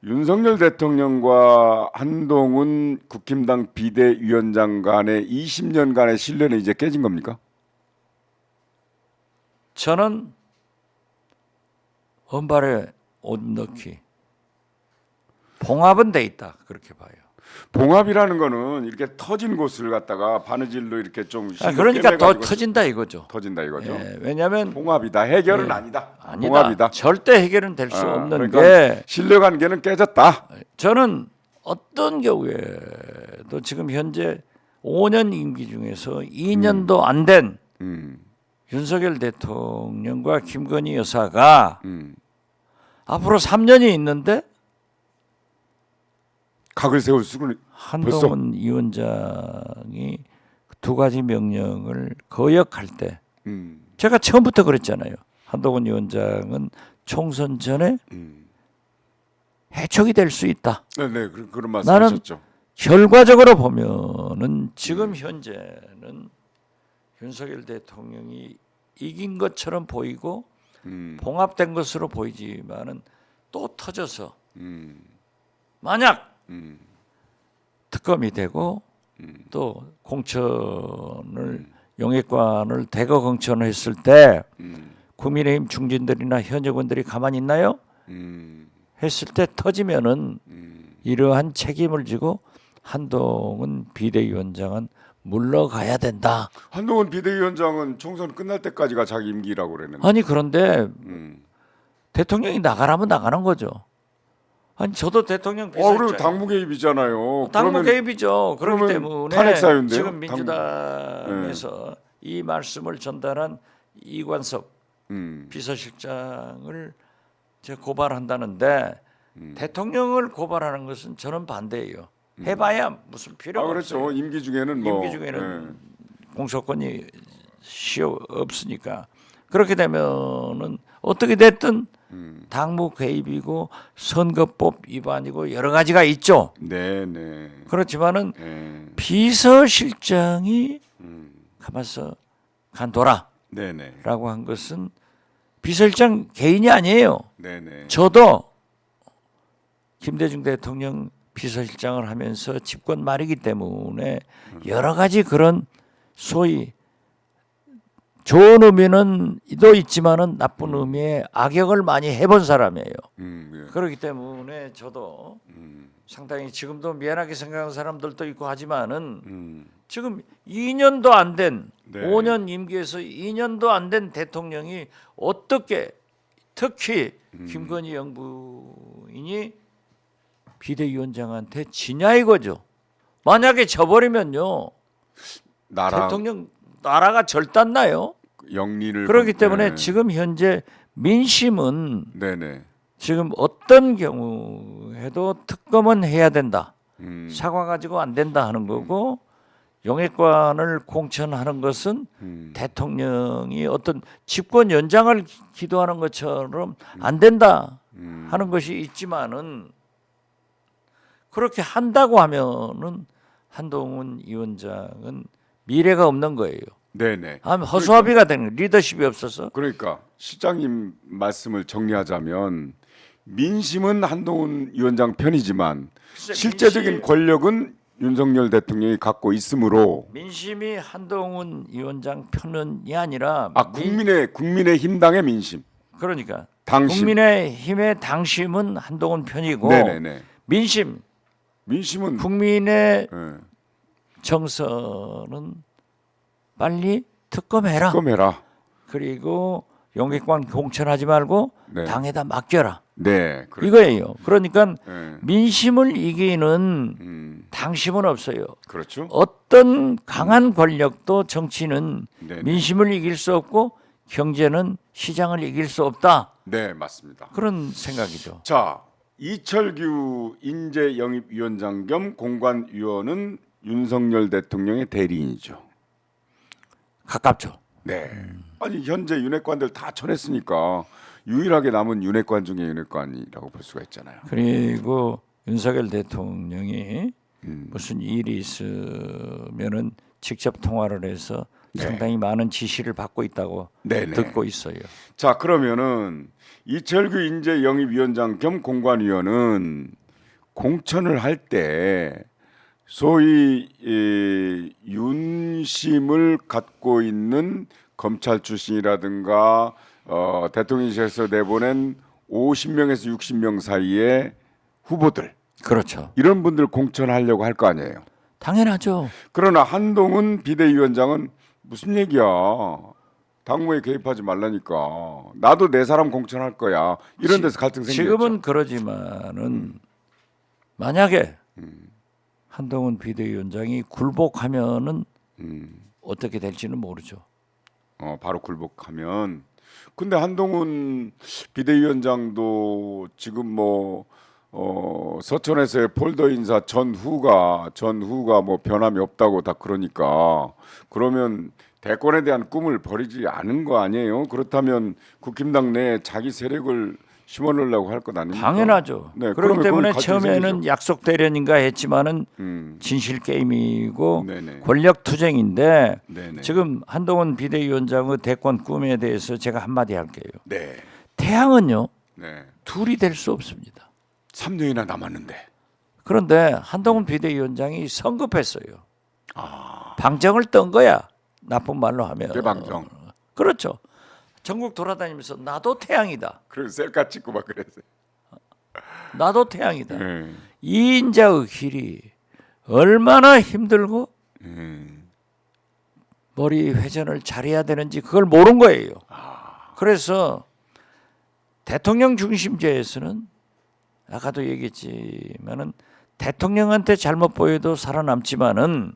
윤석열 대통령과 한동훈 국힘당 비대위원장 간의 20년간의 신뢰는 이제 깨진 겁니까? 저는 언발에 옷 넣기 봉합은 돼 있다 그렇게 봐요. 봉합이라는 거는 이렇게 터진 곳을 갖다가 바느질로 이렇게 좀 그러니까 더 터진다 이거죠. 터진다 이거죠. 예, 왜냐하면 봉합이다. 해결은 아니다. 아니다. 봉합이다. 절대 해결은 될 수 없는 그러니까 게 신뢰관계는 깨졌다. 저는 어떤 경우에도 지금 현재 5년 임기 중에서 2년도 안 된 윤석열 대통령과 김건희 여사가 앞으로 3년이 있는데 각을 세울 수는 한동훈 위원장이 두 가지 명령을 거역할 때 제가 처음부터 그랬잖아요. 한동훈 위원장은 총선 전에 해촉이 될 수 있다. 네네 그런 나는 말씀하셨죠. 결과적으로 보면은 지금 현재는 윤석열 대통령이 이긴 것처럼 보이고 봉합된 것으로 보이지만은 또 터져서 만약 특검이 되고 또 공천을 영예권을 대거 공천했을 때 국민의힘 중진들이나 현역원들이 가만히 있나요? 했을 때 터지면은 이러한 책임을 지고 한동훈 비대위원장은 물러가야 된다. 한동훈 비대위원장은 총선 끝날 때까지가 자기 임기라고 그랬는데. 아니 그런데 대통령이 나가라면 나가는 거죠. 아니 저도 대통령 그리고 비서실장 당무 개입이잖아요. 당무 개입이죠. 그렇기 그러면 때문에 탄핵 사유인데요? 지금 민주당에서 이 말씀을 전달한 이관섭 비서실장을 제가 고발한다는데 대통령을 고발하는 것은 저는 반대예요. 해봐야 무슨 필요가 그렇죠. 없어요. 임기 중에는 임기 중에는 공소권이 없으니까 그렇게 되면은 어떻게 됐든 당무 개입이고 선거법 위반이고 여러 가지가 있죠. 네네. 그렇지만은 비서실장이 가만서 간둬라. 네네. 라고 한 것은 비서실장 개인이 아니에요. 네네. 저도 김대중 대통령 비서실장을 하면서 집권 말이기 때문에 여러 가지 그런 소위 좋은 의미는 또 있지만은 나쁜 의미의 악역을 많이 해본 사람이에요. 예. 그렇기 때문에 저도 상당히 지금도 미안하게 생각하는 사람들도 있고 하지만은 지금 2년도 안 된 네. 5년 임기에서 2년도 안 된 대통령이 어떻게 특히 김건희 영부인이 비대위원장한테 지냐 이거죠. 만약에 져버리면요 대통령 나라가 절단나요. 영리를 그렇기 때문에 지금 현재 민심은 네네. 지금 어떤 경우에도 특검은 해야 된다. 사과 가지고 안 된다 하는 거고 영예권을 공천하는 것은 대통령이 어떤 집권 연장을 기도하는 것처럼 안 된다 하는 것이 있지만은 그렇게 한다고 하면은 한동훈 위원장은 미래가 없는 거예요. 네네. 허수아비가 되는 거예요. 리더십이 없어서. 그러니까 실장님 말씀을 정리하자면 민심은 한동훈 위원장 편이지만 실제적인 권력은 윤석열 대통령이 갖고 있으므로 민심이 한동훈 위원장 편이 아니라 국민의힘당의 민심. 그러니까 당심. 국민의힘의 당심은 한동훈 편이고 네네네. 민심은 국민의 네. 정서는 빨리 특검해라. 특검해라. 그리고 영예권 공천하지 말고 네. 당에다 맡겨라. 네. 그렇죠. 이거예요. 그러니까 네. 민심을 이기는 당심은 없어요. 그렇죠. 어떤 강한 권력도 정치는 네네. 민심을 이길 수 없고 경제는 시장을 이길 수 없다. 네, 맞습니다. 그런 생각이죠. 자, 이철규 인재영입위원장 겸 공관위원은 윤석열 대통령의 대리인이죠. 가깝죠. 네. 아니 현재 윤핵관들 다 쳐냈으니까 유일하게 남은 윤핵관 중에 윤핵관이라고 볼 수가 있잖아요. 그리고 윤석열 대통령이 무슨 일이 있으면은 직접 통화를 해서 상당히 많은 지시를 받고 있다고 네네. 듣고 있어요. 자, 그러면은 이철규 인재영입위원장 겸 공관위원은 공천을 할 때 소위 윤심을 갖고 있는 검찰 출신이라든가 대통령실에서 내보낸 50명에서 60명 사이의 후보들 그렇죠. 이런 분들 공천하려고 할 거 아니에요. 당연하죠. 그러나 한동훈 비대위원장은 무슨 얘기야? 당무에 개입하지 말라니까. 나도 내 사람 공천할 거야. 이런 데서 갈등 생겼죠. 지금은 그러지만은 만약에 한동훈 비대위원장이 굴복하면은 어떻게 될지는 모르죠. 바로 굴복하면. 근데 한동훈 비대위원장도 지금 뭐 서천에서의 폴더 인사 전후가 뭐 변함이 없다고 다 그러니까 그러면 대권에 대한 꿈을 버리지 않은 거 아니에요? 그렇다면 국힘당 내에 자기 세력을 심어놓으려고 할 것 아닙니까? 당연하죠. 네, 그렇기 그러면 때문에 거기 갈등이 처음에는 생기죠. 약속 대련인가 했지만은 진실 게임이고 네네. 권력 투쟁인데 네네. 지금 한동훈 비대위원장의 대권 꿈에 대해서 제가 한마디 할게요. 네. 태양은요 네. 둘이 될 수 없습니다. 3년이나 남았는데. 그런데 한동훈 비대위원장이 성급했어요. 방정을 떤 거야. 나쁜 말로 하면. 개방정. 그렇죠. 전국 돌아다니면서 나도 태양이다. 그래서 셀카 찍고 막 그랬어요. 나도 태양이다. 네. 이인자의 길이 얼마나 힘들고 머리 회전을 잘해야 되는지 그걸 모른 거예요. 그래서 대통령 중심제에서는 아까도 얘기했지만은 대통령한테 잘못 보여도 살아남지만은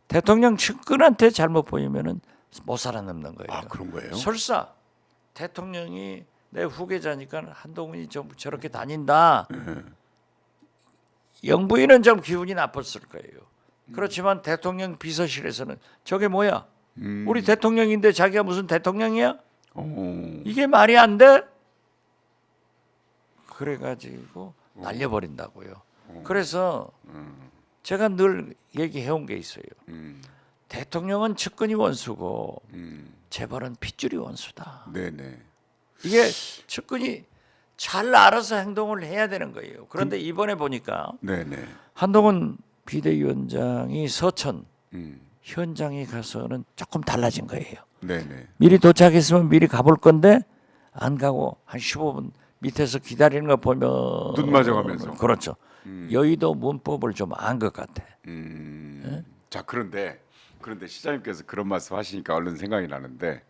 대통령 측근한테 잘못 보이면은 못 살아남는 거예요. 아, 그런 거예요? 설사 대통령이 내 후계자니까 한동훈이 좀 저렇게 다닌다. 영부인은 좀 기분이 나빴을 거예요. 그렇지만 대통령 비서실에서는 저게 뭐야? 우리 대통령인데 자기가 무슨 대통령이야? 이게 말이 안 돼? 그래가지고 날려버린다고요. 그래서 제가 늘 얘기해온 게 있어요. 대통령은 측근이 원수고 재벌은 핏줄이 원수다. 네네. 이게 측근이 잘 알아서 행동을 해야 되는 거예요. 그런데 이번에 보니까 네네. 한동훈 비대위원장이 서천 현장에 가서는 조금 달라진 거예요. 네네. 미리 도착했으면 미리 가볼 건데 안 가고 한 15분 밑에서 기다리는 거 보면 눈 맞아가면서. 그렇죠. 여의도 문법을 좀 안 것 같아. 자, 그런데 시장님께서 그런 말씀 하시니까 얼른 생각이 나는데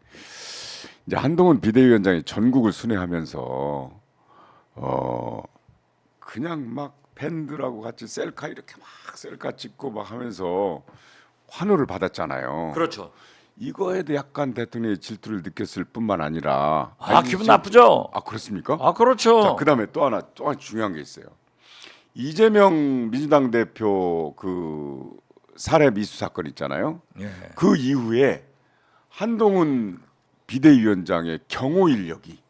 이제 한동훈 비대위원장이 전국을 순회하면서 그냥 막 팬들하고 같이 셀카 이렇게 막 셀카 찍고 막 하면서 환호를 받았잖아요. 그렇죠. 이거에도 약간 대통령의 질투를 느꼈을 뿐만 아니라 기분 나쁘죠. 그렇습니까? 그렇죠. 자, 그다음에 또 하나 중요한 게 있어요. 이재명 민주당 대표 그 살해 미수 사건 있잖아요. 예. 그 이후에 한동훈 비대위원장의 경호 인력이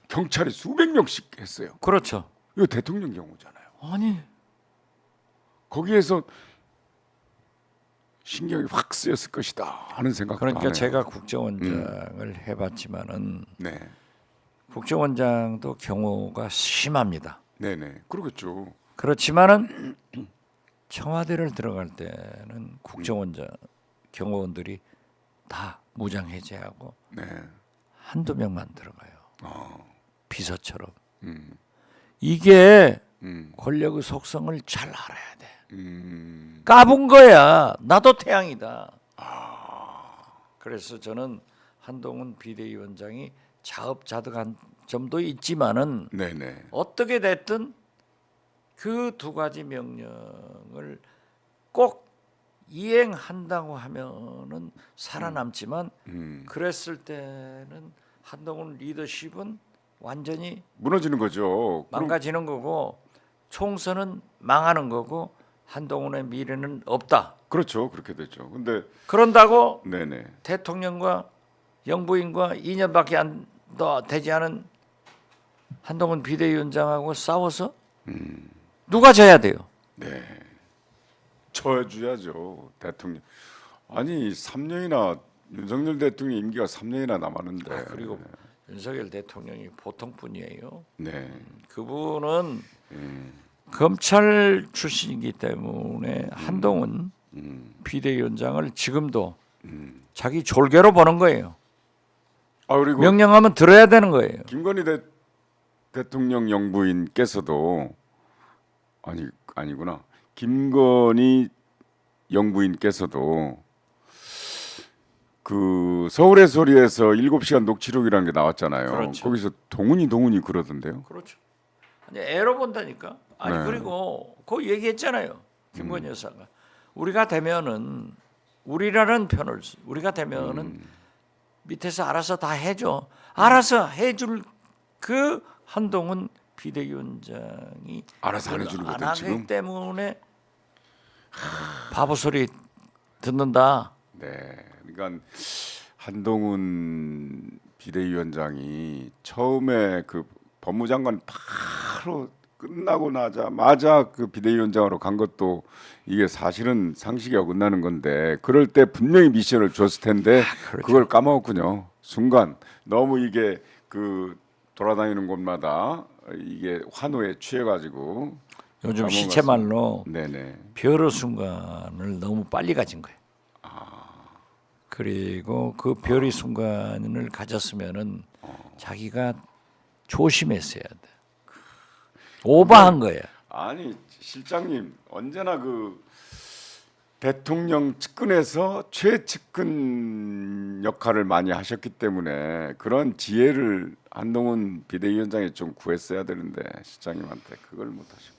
경찰이 수백 명씩 했어요. 그렇죠. 이거 대통령 경호잖아요. 아니 거기에서 신경이 확 쓰였을 것이다 하는 생각도 그러니까 하네요. 제가 국정원장을 해봤지만은 네, 국정원장도 경호가 심합니다. 네네, 그러겠죠. 그렇지만은 청와대를 들어갈 때는 국정원장 경호원들이 다 무장 해제하고 네, 한두 명만 들어가요. 비서처럼. 음, 이게 권력의 속성을 잘 알아야 돼. 까본 거야. 나도 태양이다. 그래서 저는 한동훈 비대위원장이 자업자득한 점도 있지만은 네네, 어떻게 됐든 그 두 가지 명령을 꼭 이행한다고 하면은 살아남지만 그랬을 때는 한동훈 리더십은 완전히 무너지는 거죠. 망가지는 거고 총선은 망하는 거고 한동훈의 미래는 없다. 그렇죠, 그렇게 되죠. 근데 그런다고 네네, 대통령과 영부인과 2년밖에 안 더 되지 않은 한동훈 비대위원장하고 싸워서 누가 져야 돼요? 네, 쳐줘야죠, 대통령. 아니 3년이나 윤석열 대통령 임기가 3년이나 남았는데. 그리고 윤석열 대통령이 보통 분이에요. 네. 그분은 검찰 출신이기 때문에 한동훈 비대위원장을 지금도 자기 졸개로 보는 거예요. 아 그리고 명령하면 들어야 되는 거예요. 김건희 대통령 영부인께서도 아니구나. 김건희 영부인께서도 그 서울의 소리에서 7시간 녹취록이라는 게 나왔잖아요. 그렇죠. 거기서 동훈이 그러던데요. 그렇죠. 아니 애로 본다니까. 아니 네. 그리고 그 얘기했잖아요. 김건희 여사가 우리가 되면은 우리라는 편을 우리가 되면은 밑에서 알아서 다 해줘. 알아서 해줄 그 한동훈 비대위원장이 알아서 안 해주는 안 거든 하기 지금. 때문에 바보 소리 듣는다. 네. 그러니까 한동훈 비대위원장이 처음에 그 법무장관 바로 끝나고 나자마자 그 비대위원장으로 간 것도 이게 사실은 상식이 어긋나는 건데 그럴 때 분명히 미션을 줬을 텐데 그렇죠. 그걸 까먹었군요. 순간 너무 이게 그 돌아다니는 곳마다 이게 환호에 취해가지고 요즘 까먹은 시체 것 말로 네네. 별의 순간을 너무 빨리 가진 거예요. 그리고 그 별의 순간을 가졌으면은 자기가 조심했어야 돼. 오버한 거예요. 아니 실장님 언제나 그 대통령 측근에서 최측근 역할을 많이 하셨기 때문에 그런 지혜를 한동훈 비대위원장이 좀 구했어야 되는데 실장님한테 그걸 못 하시고.